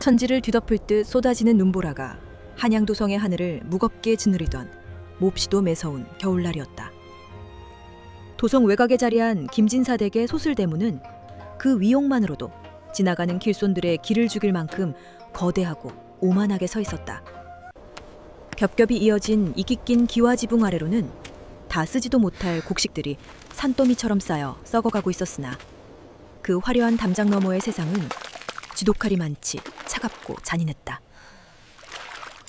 천지를 뒤덮을 듯 쏟아지는 눈보라가 한양도성의 하늘을 무겁게 짓누르던 몹시도 매서운 겨울날이었다. 도성 외곽에 자리한 김진사 댁의 소슬대문은 그 위용만으로도 지나가는 길손들의 길을 죽일 만큼 거대하고 오만하게 서 있었다. 겹겹이 이어진 이끼 낀 기와 지붕 아래로는 다 쓰지도 못할 곡식들이 산더미처럼 쌓여 썩어가고 있었으나 그 화려한 담장 너머의 세상은 지독하리 많지 차갑고 잔인했다.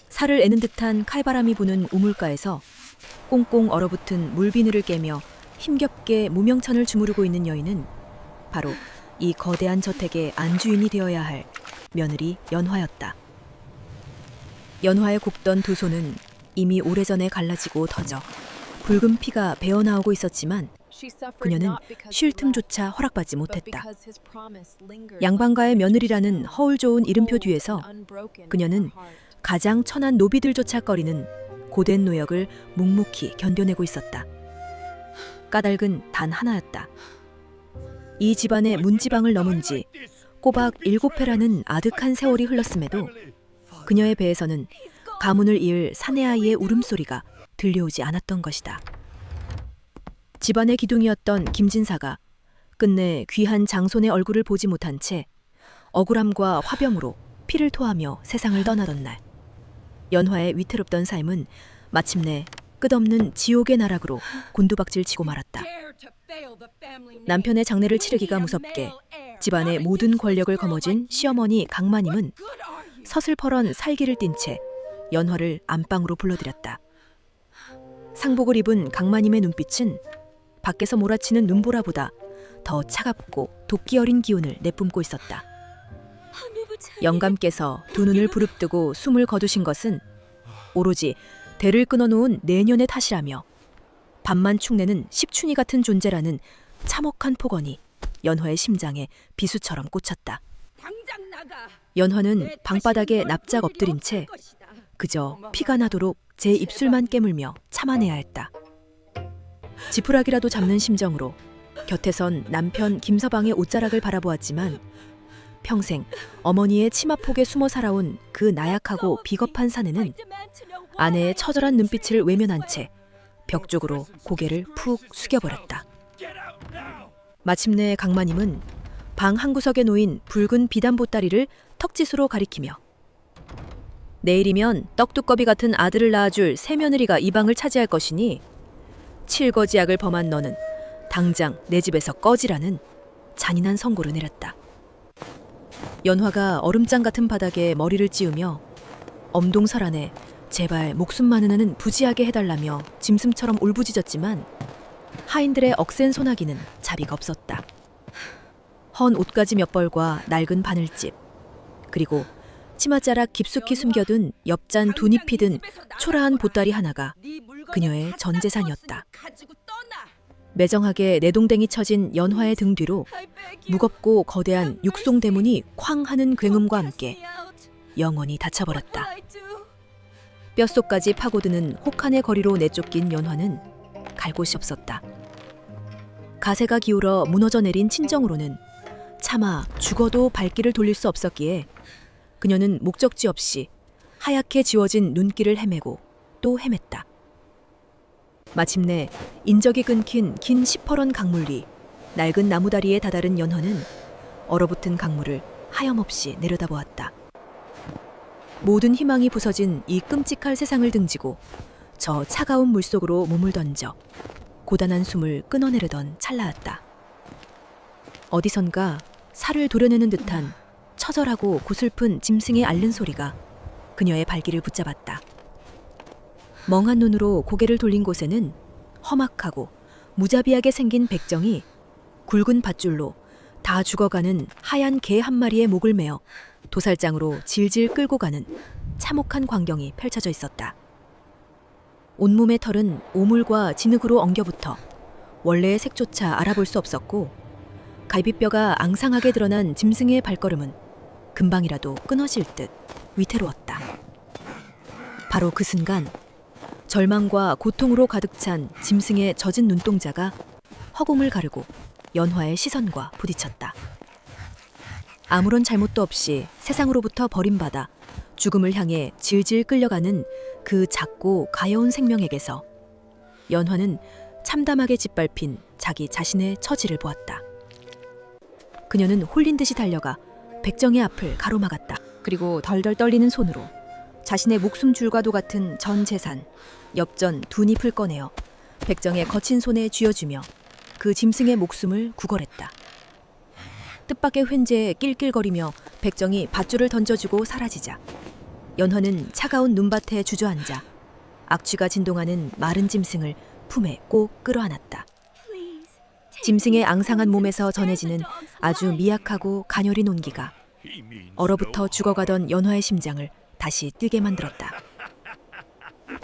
살을 애는 듯한 칼바람이 부는 우물가에서 꽁꽁 얼어붙은 물비늘을 깨며 힘겹게 무명천을 주무르고 있는 여인은 바로 이 거대한 저택의 안주인이 되어야 할 며느리 연화였다. 연화의 곱던 두 손은 이미 오래전에 갈라지고 터져 붉은 피가 배어나오고 있었지만 그녀는 쉴 틈조차 허락받지 못했다. 양반가의 며느리라는 허울 좋은 이름표 뒤에서 그녀는 가장 천한 노비들조차 꺼리는 고된 노역을 묵묵히 견뎌내고 있었다. 까닭은 단 하나였다. 이 집안의 문지방을 넘은 지 꼬박 7회라는 아득한 세월이 흘렀음에도 그녀의 배에서는 가문을 이을 사내아이의 울음소리가 들려오지 않았던 것이다. 집안의 기둥이었던 김진사가 끝내 귀한 장손의 얼굴을 보지 못한 채 억울함과 화병으로 피를 토하며 세상을 떠나던 날, 연화의 위태롭던 삶은 마침내 끝없는 지옥의 나락으로 곤두박질치고 말았다. 남편의 장례를 치르기가 무섭게 집안의 모든 권력을 거머쥔 시어머니 강마님은 서슬퍼런 살기를 띤 채 연화를 안방으로 불러들였다. 상복을 입은 강마님의 눈빛은 밖에서 몰아치는 눈보라보다 더 차갑고 도끼 어린 기운을 내뿜고 있었다. 영감께서 두 눈을 부릅뜨고 숨을 거두신 것은 오로지 대를 끊어놓은 내년의 탓이라며 밤만 축내는 십춘이 같은 존재라는 참혹한 폭언이 연화의 심장에 비수처럼 꽂혔다. 연화는 방바닥에 납작 엎드린 채 그저 피가 나도록 제 입술만 깨물며 참아내야 했다. 지푸라기라도 잡는 심정으로 곁에선 남편 김서방의 옷자락을 바라보았지만 평생 어머니의 치마폭에 숨어 살아온 그 나약하고 비겁한 사내는 아내의 처절한 눈빛을 외면한 채 벽 쪽으로 고개를 푹 숙여버렸다. 마침내 강마님은 방 한구석에 놓인 붉은 비단 보따리를 턱짓으로 가리키며 내일이면 떡두꺼비 같은 아들을 낳아줄 새며느리가 이 방을 차지할 것이니 칠거지약을 범한 너는 당장 내 집에서 꺼지라는 잔인한 선고를 내렸다. 연화가 얼음장 같은 바닥에 머리를 찌우며 엄동설안에 제발 목숨만은 하는 부지하게 해달라며 짐승처럼 울부짖었지만 하인들의 억센 소나기는 자비가 없었다. 헌 옷가지 몇 벌과 낡은 바늘집, 그리고 치맛자락 깊숙이 숨겨둔 엽잔 두 잎이 든 초라한 보따리 하나가 그녀의 전 재산이었다. 매정하게 내동댕이 쳐진 연화의 등 뒤로 무겁고 거대한 육송대문이 쾅 하는 굉음과 함께 영원히 닫혀버렸다. 뼛속까지 파고드는 혹한의 거리로 내쫓긴 연화는 갈 곳이 없었다. 가세가 기울어 무너져 내린 친정으로는 차마 죽어도 발길을 돌릴 수 없었기에 그녀는 목적지 없이 하얗게 지워진 눈길을 헤매고 또 헤맸다. 마침내 인적이 끊긴 긴 시퍼런 강물 위 낡은 나무다리에 다다른 연화는 얼어붙은 강물을 하염없이 내려다보았다. 모든 희망이 부서진 이 끔찍할 세상을 등지고 저 차가운 물속으로 몸을 던져 고단한 숨을 끊어내려던 찰나였다. 어디선가 살을 도려내는 듯한 처절하고 고슬픈 짐승의 앓는 소리가 그녀의 발길을 붙잡았다. 멍한 눈으로 고개를 돌린 곳에는 험악하고 무자비하게 생긴 백정이 굵은 밧줄로 다 죽어가는 하얀 개 한 마리의 목을 메어 도살장으로 질질 끌고 가는 참혹한 광경이 펼쳐져 있었다. 온몸의 털은 오물과 진흙으로 엉겨붙어 원래의 색조차 알아볼 수 없었고 갈비뼈가 앙상하게 드러난 짐승의 발걸음은 금방이라도 끊어질 듯 위태로웠다. 바로 그 순간 절망과 고통으로 가득 찬 짐승의 젖은 눈동자가 허공을 가르고 연화의 시선과 부딪혔다. 아무런 잘못도 없이 세상으로부터 버림받아 죽음을 향해 질질 끌려가는 그 작고 가여운 생명에게서 연화는 참담하게 짓밟힌 자기 자신의 처지를 보았다. 그녀는 홀린 듯이 달려가 백정의 앞을 가로막았다. 그리고 덜덜 떨리는 손으로 자신의 목숨 줄과도 같은 전 재산, 엽전 2잎을 꺼내어 백정의 거친 손에 쥐어주며 그 짐승의 목숨을 구걸했다. 뜻밖의 횡재에 낄낄거리며 백정이 밧줄을 던져주고 사라지자 연화는 차가운 눈밭에 주저앉아 악취가 진동하는 마른 짐승을 품에 꼭 끌어안았다. 짐승의 앙상한 몸에서 전해지는 아주 미약하고 가녀린 온기가 얼어붙어 죽어가던 연화의 심장을 다시 뛰게 만들었다.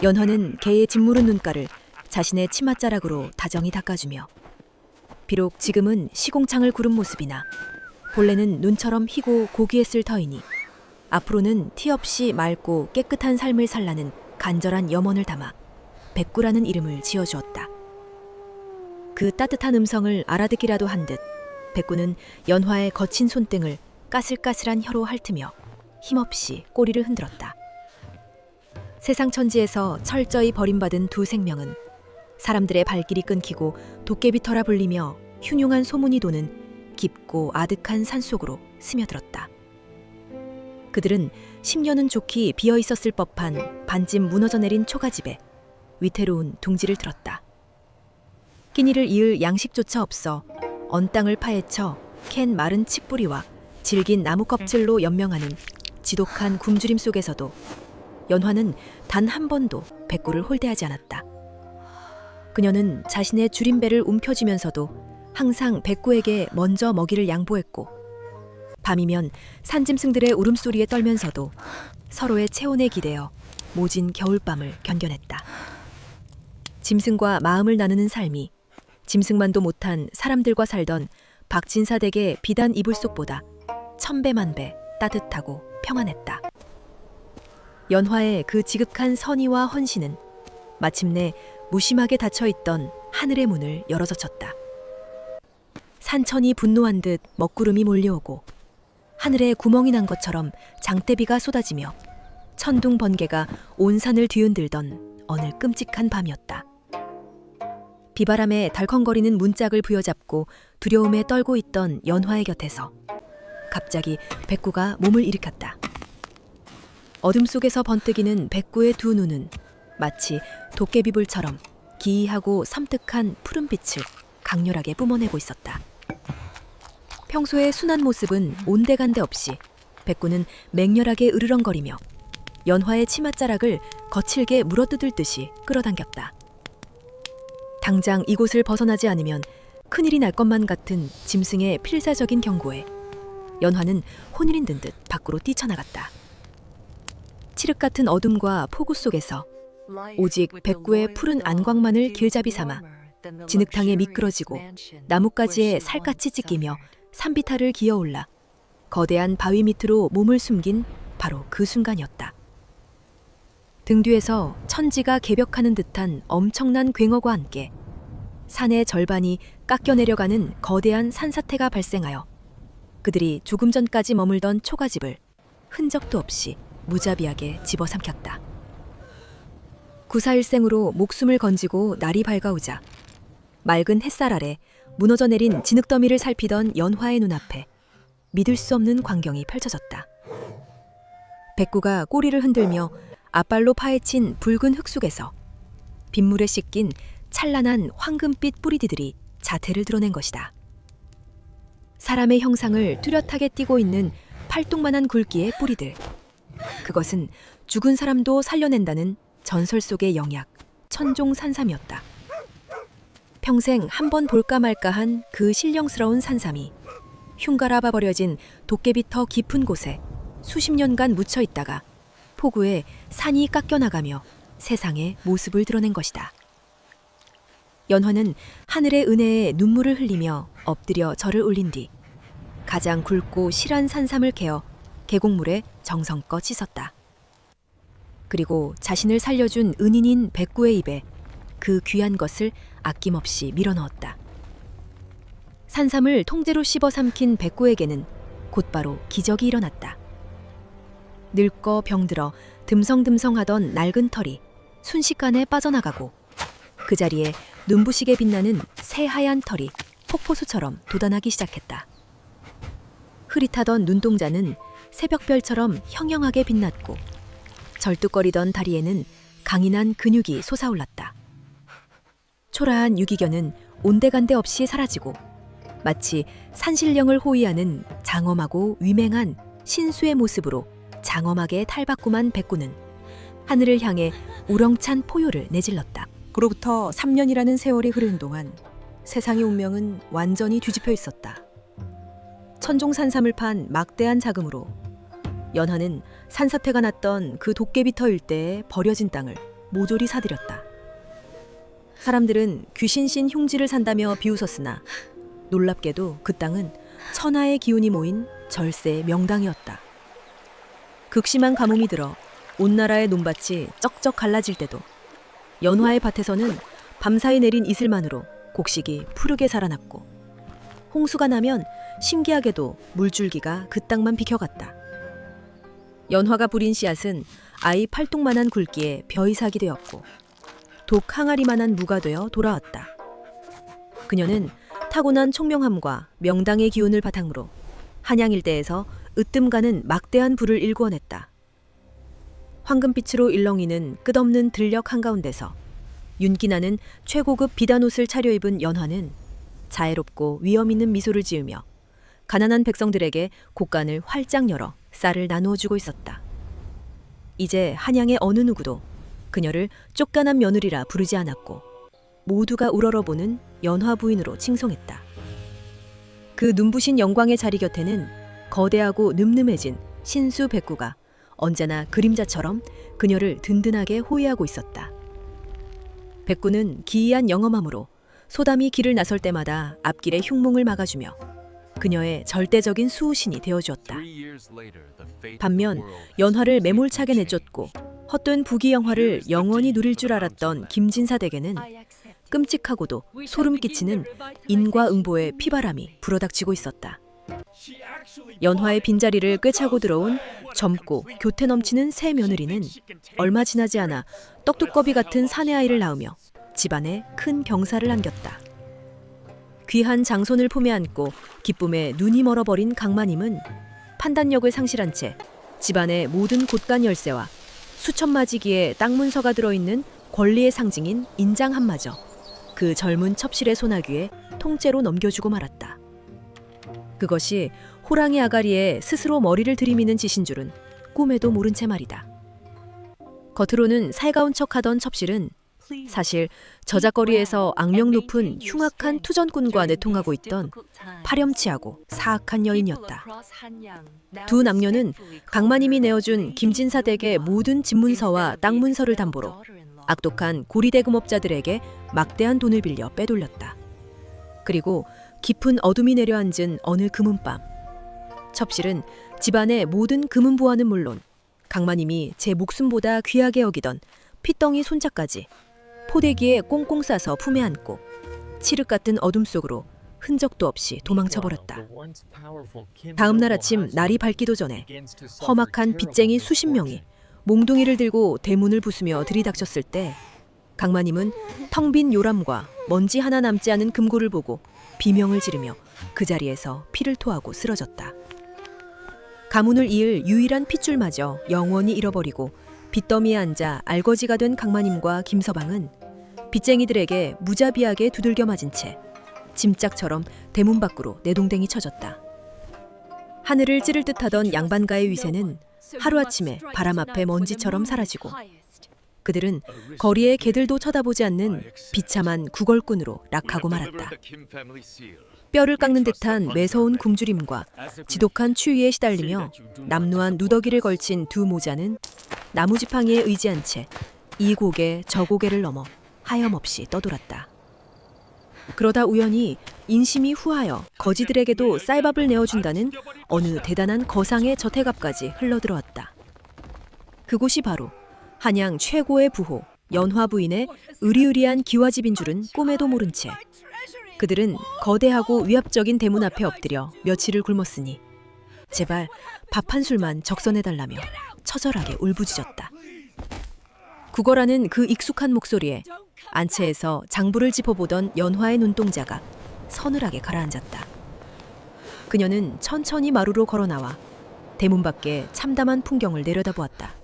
연화는 개의 짓무른 눈가를 자신의 치맛자락으로 다정히 닦아주며 비록 지금은 시공창을 구른 모습이나 본래는 눈처럼 희고 고귀했을 터이니 앞으로는 티 없이 맑고 깨끗한 삶을 살라는 간절한 염원을 담아 백구라는 이름을 지어주었다. 그 따뜻한 음성을 알아듣기라도 한 듯 백구는 연화의 거친 손등을 까슬까슬한 혀로 핥으며 힘없이 꼬리를 흔들었다. 세상 천지에서 철저히 버림받은 두 생명은 사람들의 발길이 끊기고 도깨비터라 불리며 흉흉한 소문이 도는 깊고 아득한 산속으로 스며들었다. 그들은 10년은 좋게 비어있었을 법한 반쯤 무너져 내린 초가집에 위태로운 둥지를 들었다. 끼니를 이을 양식조차 없어 언 땅을 파헤쳐 캔 마른 칡뿌리와 질긴 나무 껍질로 연명하는 지독한 굶주림 속에서도 연화는 단 한 번도 백구를 홀대하지 않았다. 그녀는 자신의 줄인 배를 움켜쥐면서도 항상 백구에게 먼저 먹이를 양보했고 밤이면 산짐승들의 울음소리에 떨면서도 서로의 체온에 기대어 모진 겨울밤을 견뎌냈다. 짐승과 마음을 나누는 삶이 짐승만도 못한 사람들과 살던 박진사 댁의 비단 이불 속보다 1000배만배 따뜻하고 평안했다. 연화의 그 지극한 선의와 헌신은 마침내 무심하게 닫혀있던 하늘의 문을 열어젖혔다. 산천이 분노한 듯 먹구름이 몰려오고 하늘에 구멍이 난 것처럼 장대비가 쏟아지며 천둥 번개가 온 산을 뒤흔들던 어느 끔찍한 밤이었다. 비바람에 덜컹거리는 문짝을 부여잡고 두려움에 떨고 있던 연화의 곁에서 갑자기 백구가 몸을 일으켰다. 어둠 속에서 번뜩이는 백구의 두 눈은 마치 도깨비불처럼 기이하고 섬뜩한 푸른빛을 강렬하게 뿜어내고 있었다. 평소의 순한 모습은 온데간데 없이 백구는 맹렬하게 으르렁거리며 연화의 치맛자락을 거칠게 물어뜯을 듯이 끌어당겼다. 당장 이곳을 벗어나지 않으면 큰일이 날 것만 같은 짐승의 필사적인 경고에 연화는 혼일인 든 듯 밖으로 뛰쳐나갔다. 칠흑 같은 어둠과 폭우 속에서 오직 백구의 푸른 안광만을 길잡이 삼아 진흙탕에 미끄러지고 나뭇가지에 살갗이 찢기며 산비탈을 기어올라 거대한 바위 밑으로 몸을 숨긴 바로 그 순간이었다. 등 뒤에서 천지가 개벽하는 듯한 엄청난 굉어과 함께 산의 절반이 깎여 내려가는 거대한 산사태가 발생하여 그들이 조금 전까지 머물던 초가집을 흔적도 없이 무자비하게 집어삼켰다. 구사일생으로 목숨을 건지고 날이 밝아오자 맑은 햇살 아래 무너져 내린 진흙더미를 살피던 연화의 눈앞에 믿을 수 없는 광경이 펼쳐졌다. 백구가 꼬리를 흔들며 앞발로 파헤친 붉은 흙 속에서 빗물에 씻긴 찬란한 황금빛 뿌리들이 자태를 드러낸 것이다. 사람의 형상을 뚜렷하게 띠고 있는 팔뚝만한 굵기의 뿌리들. 그것은 죽은 사람도 살려낸다는 전설 속의 영약, 천종산삼이었다. 평생 한 번 볼까 말까한 그 신령스러운 산삼이 흉가라봐 버려진 도깨비터 깊은 곳에 수십 년간 묻혀 있다가 폭우에 산이 깎여나가며 세상의 모습을 드러낸 것이다. 연화는 하늘의 은혜에 눈물을 흘리며 엎드려 절을 올린 뒤 가장 굵고 실한 산삼을 캐어 계곡물에 정성껏 씻었다. 그리고 자신을 살려준 은인인 백구의 입에 그 귀한 것을 아낌없이 밀어넣었다. 산삼을 통째로 씹어 삼킨 백구에게는 곧바로 기적이 일어났다. 늙고 병들어 듬성듬성하던 낡은 털이 순식간에 빠져나가고 그 자리에 눈부시게 빛나는 새하얀 털이 폭포수처럼 돋아나기 시작했다. 흐릿하던 눈동자는 새벽별처럼 형형하게 빛났고 절뚝거리던 다리에는 강인한 근육이 솟아올랐다. 초라한 유기견은 온데간데 없이 사라지고 마치 산신령을 호위하는 장엄하고 위맹한 신수의 모습으로 장엄하게 탈바꿈한 백구는 하늘을 향해 우렁찬 포효를 내질렀다. 그로부터 3년이라는 세월이 흐르는 동안 세상의 운명은 완전히 뒤집혀 있었다. 천종산삼을 판 막대한 자금으로 연화는 산사태가 났던 그 도깨비터 일대에 버려진 땅을 모조리 사들였다. 사람들은 귀신신 흉지를 산다며 비웃었으나 놀랍게도 그 땅은 천하의 기운이 모인 절세의 명당이었다. 극심한 가뭄이 들어 온 나라의 논밭이 쩍쩍 갈라질 때도 연화의 밭에서는 밤사이 내린 이슬만으로 곡식이 푸르게 살아났고 홍수가 나면 신기하게도 물줄기가 그 땅만 비켜갔다. 연화가 부린 씨앗은 아이 팔뚝만한 굵기에 벼이삭이 되었고 독 항아리만한 무가 되어 돌아왔다. 그녀는 타고난 총명함과 명당의 기운을 바탕으로 한양 일대에서 으뜸가는 막대한 부를 일구어냈다. 황금빛으로 일렁이는 끝없는 들녘 한가운데서 윤기나는 최고급 비단옷을 차려입은 연화는 자애롭고 위엄 있는 미소를 지으며 가난한 백성들에게 곳간을 활짝 열어 쌀을 나누어주고 있었다. 이제 한양의 어느 누구도 그녀를 쫓겨난 며느리라 부르지 않았고 모두가 우러러보는 연화 부인으로 칭송했다. 그 눈부신 영광의 자리 곁에는 거대하고 늠름해진 신수 백구가 언제나 그림자처럼 그녀를 든든하게 호위하고 있었다. 백구는 기이한 영험함으로 소담이 길을 나설 때마다 앞길의 흉몽을 막아주며 그녀의 절대적인 수호신이 되어주었다. 반면 연화를 매몰차게 내쫓고 헛된 부귀영화를 영원히 누릴 줄 알았던 김진사댁에는 끔찍하고도 소름 끼치는 인과응보의 피바람이 불어닥치고 있었다. 연화의 빈자리를 꿰차고 들어온 젊고 교태 넘치는 새 며느리는 얼마 지나지 않아 떡두꺼비 같은 사내아이를 낳으며 집안에 큰 병사를 안겼다. 귀한 장손을 품에 안고 기쁨에 눈이 멀어버린 강마님은 판단력을 상실한 채 집안의 모든 곳간 열쇠와 수천마지기의 땅 문서가 들어있는 권리의 상징인 인장 한마저 그 젊은 첩실의 소나귀에 통째로 넘겨주고 말았다. 그것이 호랑이 아가리에 스스로 머리를 들이미는 짓인 줄은 꿈에도 모른 채 말이다. 겉으로는 살가운 척하던 첩실은 사실 저작거리에서 악명 높은 흉악한 투전꾼과 내통하고 있던 파렴치하고 사악한 여인이었다. 두 남녀는 강마님이 내어준 김진사 댁의 모든 집문서와 땅 문서를 담보로 악독한 고리대금업자들에게 막대한 돈을 빌려 빼돌렸다. 그리고 깊은 어둠이 내려앉은 어느 금은밤, 첩실은 집안의 모든 금은보화는 물론 강마님이 제 목숨보다 귀하게 여기던 핏덩이 손자까지 포대기에 꽁꽁 싸서 품에 안고 칠흑 같은 어둠 속으로 흔적도 없이 도망쳐버렸다. 다음 날 아침 날이 밝기도 전에 험악한 빚쟁이 수십 명이 몽둥이를 들고 대문을 부수며 들이닥쳤을 때 강마님은 텅 빈 요람과 먼지 하나 남지 않은 금고를 보고 비명을 지르며 그 자리에서 피를 토하고 쓰러졌다. 가문을 이을 유일한 핏줄마저 영원히 잃어버리고 빚더미에 앉아 알거지가 된 강마님과 김서방은 빚쟁이들에게 무자비하게 두들겨 맞은 채 짐짝처럼 대문 밖으로 내동댕이 쳐졌다. 하늘을 찌를 듯하던 양반가의 위세는 하루아침에 바람 앞에 먼지처럼 사라지고 그들은 거리의 개들도 쳐다보지 않는 비참한 구걸꾼으로 락하고 말았다. 뼈를 깎는 듯한 매서운 굶주림과 지독한 추위에 시달리며 남루한 누더기를 걸친 두 모자는 나무지팡이에 의지한 채 이 고개 저 고개를 넘어 하염없이 떠돌았다. 그러다 우연히 인심이 후하여 거지들에게도 쌀밥을 내어준다는 어느 대단한 거상의 저택 앞까지 흘러들어왔다. 그곳이 바로 한양 최고의 부호 연화 부인의 으리으리한 기와집인 줄은 꿈에도 모른 채 그들은 거대하고 위압적인 대문 앞에 엎드려 며칠을 굶었으니 제발 밥 한 술만 적선해달라며 처절하게 울부짖었다. 구걸하는 그 익숙한 목소리에 안채에서 장부를 짚어보던 연화의 눈동자가 서늘하게 가라앉았다. 그녀는 천천히 마루로 걸어나와 대문 밖에 참담한 풍경을 내려다보았다.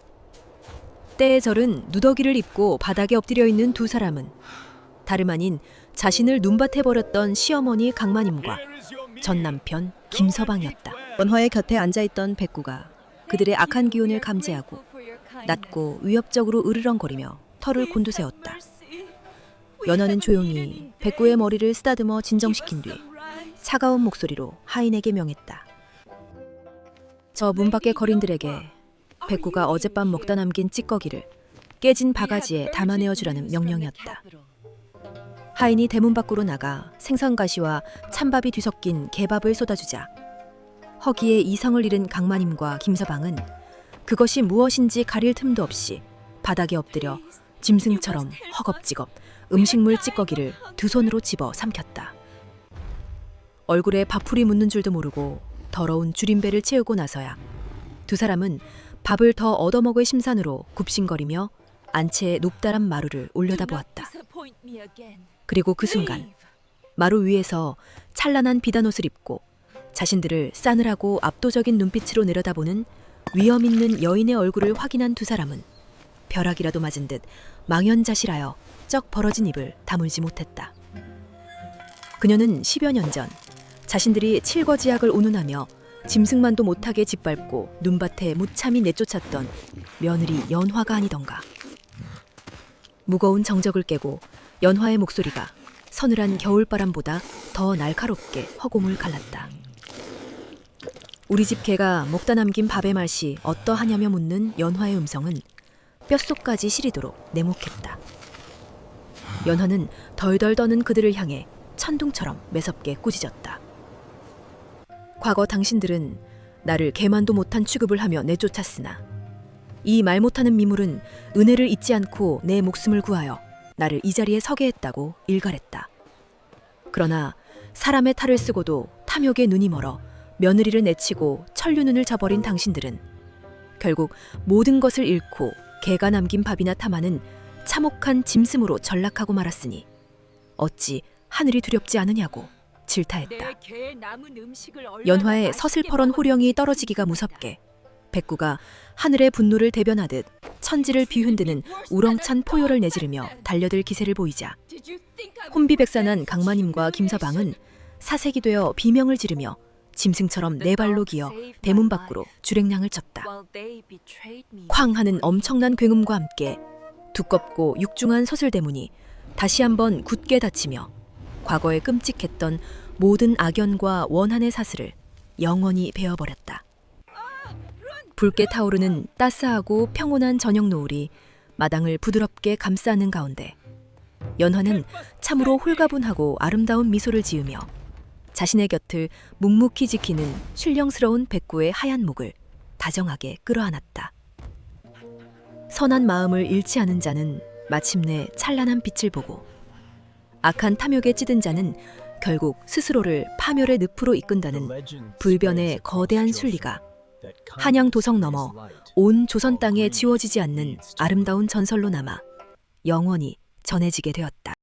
때에 절은 누더기를 입고 바닥에 엎드려 있는 두 사람은 다름 아닌 자신을 눈밭해버렸던 시어머니 강마님과 전 남편 김서방이었다. 연화의 곁에 앉아있던 백구가 그들의 악한 기운을 감지하고 낮고 위협적으로 으르렁거리며 털을 곤두세웠다. 연화는 조용히 백구의 머리를 쓰다듬어 진정시킨 뒤 차가운 목소리로 하인에게 명했다. 저 문 밖의 거린들에게 백구가 어젯밤 먹다 남긴 찌꺼기를 깨진 바가지에 담아내어 주라는 명령이었다. 하인이 대문 밖으로 나가 생선가시와 찬밥이 뒤섞인 개밥을 쏟아주자 허기에 이성을 잃은 강마님과 김서방은 그것이 무엇인지 가릴 틈도 없이 바닥에 엎드려 짐승처럼 허겁지겁 음식물 찌꺼기를 두 손으로 집어 삼켰다. 얼굴에 밥풀이 묻는 줄도 모르고 더러운 줄임배를 채우고 나서야 두 사람은 밥을 더 얻어먹을 심산으로 굽신거리며 안채의 높다란 마루를 올려다보았다. 그리고 그 순간 마루 위에서 찬란한 비단옷을 입고 자신들을 싸늘하고 압도적인 눈빛으로 내려다보는 위험 있는 여인의 얼굴을 확인한 두 사람은 벼락이라도 맞은 듯 망연자실하여 쩍 벌어진 입을 다물지 못했다. 그녀는 10여 년 전 자신들이 칠거지약을 운운하며 짐승만도 못하게 짓밟고 눈밭에 무참히 내쫓았던 며느리 연화가 아니던가. 무거운 정적을 깨고 연화의 목소리가 서늘한 겨울바람보다 더 날카롭게 허공을 갈랐다. 우리 집 개가 먹다 남긴 밥의 맛이 어떠하냐며 묻는 연화의 음성은 뼛속까지 시리도록 내목했다. 연화는 덜덜 떠는 그들을 향해 천둥처럼 매섭게 꾸짖었다. 과거 당신들은 나를 개만도 못한 취급을 하며 내쫓았으나 이 말 못하는 미물은 은혜를 잊지 않고 내 목숨을 구하여 나를 이 자리에 서게 했다고 일갈했다. 그러나 사람의 탈을 쓰고도 탐욕에 눈이 멀어 며느리를 내치고 천류눈을 저버린 당신들은 결국 모든 것을 잃고 개가 남긴 밥이나 탐하는 참혹한 짐승으로 전락하고 말았으니 어찌 하늘이 두렵지 않으냐고 질타했다. 연화의 서슬퍼런 호령이 떨어지기가 무섭게 백구가 하늘의 분노를 대변하듯 천지를 뒤흔드는 우렁찬 포효를 내지르며 달려들 기세를 보이자 혼비백산한 강마님과 김서방은 사색이 되어 비명을 지르며 짐승처럼 네 발로 기어 대문 밖으로 주랭량을 쳤다. 쾅 하는 엄청난 굉음과 함께 두껍고 육중한 서술대문이 다시 한번 굳게 닫히며 과거에 끔찍했던 모든 악연과 원한의 사슬을 영원히 베어버렸다. 붉게 타오르는 따스하고 평온한 저녁 노을이 마당을 부드럽게 감싸는 가운데 연화는 참으로 홀가분하고 아름다운 미소를 지으며 자신의 곁을 묵묵히 지키는 신령스러운 백구의 하얀 목을 다정하게 끌어안았다. 선한 마음을 잃지 않은 자는 마침내 찬란한 빛을 보고 악한 탐욕에 찌든 자는 결국 스스로를 파멸의 늪으로 이끈다는 불변의 거대한 순리가 한양 도성 넘어 온 조선 땅에 지워지지 않는 아름다운 전설로 남아 영원히 전해지게 되었다.